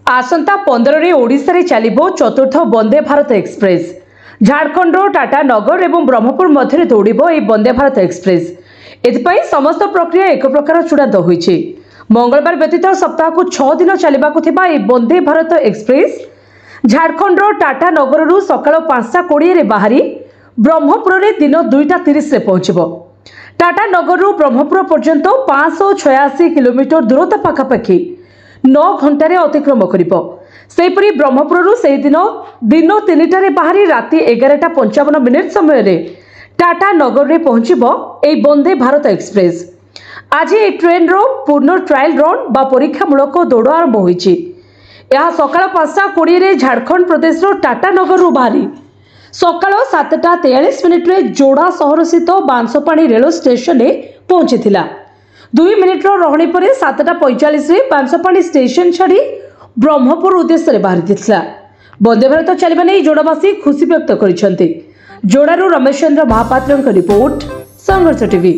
आसंता 15 ओडिशा चलिबो चतुर्थ वंदे भारत एक्सप्रेस। झारखंड टाटा नगर और ब्रह्मपुर मध्य दौड़िबो ए वंदे भारत एक्सप्रेस। एथिपाई समस्त प्रक्रिया एक प्रकार चूड़ांत होईछि। मंगलवार व्यतीत सप्ताह को 6 दिन चलिबाकु थिबा ए वंदे भारत एक्सप्रेस झारखंड टाटा नगर सकाळ 5:20 रे बाहरी ब्रह्मपुर रे दिन 2:30 रे पहुंचबो। टाटा नगर ब्रह्मपुर पर्यंत 586 किलोमीटर दूरता पाखापाखि 9 घंटे अतिक्रम करिबो। सेपरी ब्रह्मपुर से दिन 3टारे बाहरी राति 11:55 समय रे टाटा नगर रे पहुंचबो ए वंदे भारत एक्सप्रेस। आज ए ट्रेन रो पूर्ण ट्रायल रन बा परीक्षामूलक दौड़ आरंभ होईछि। यह सकाळ 5:20 रे झारखंड प्रदेश रो टाटा नगर रो बाहरी सकाळ 7:43 रे जोड़ा सहर स्थित बांसपाणी रेल स्टेशन रे पहुंचीथिला। 2 मिनिट रहणी पर 7:45 रे बांसपाणी स्टेशन छाड़ी ब्रह्मपुर उद्देश्य बाहरी थिला। वंदे भारत चलिबा नै जोड़ावासी खुशी व्यक्त करिसेंती। जोड़ारू रमेश चंद्र महापात्र रिपोर्ट, संघर्ष टीवी।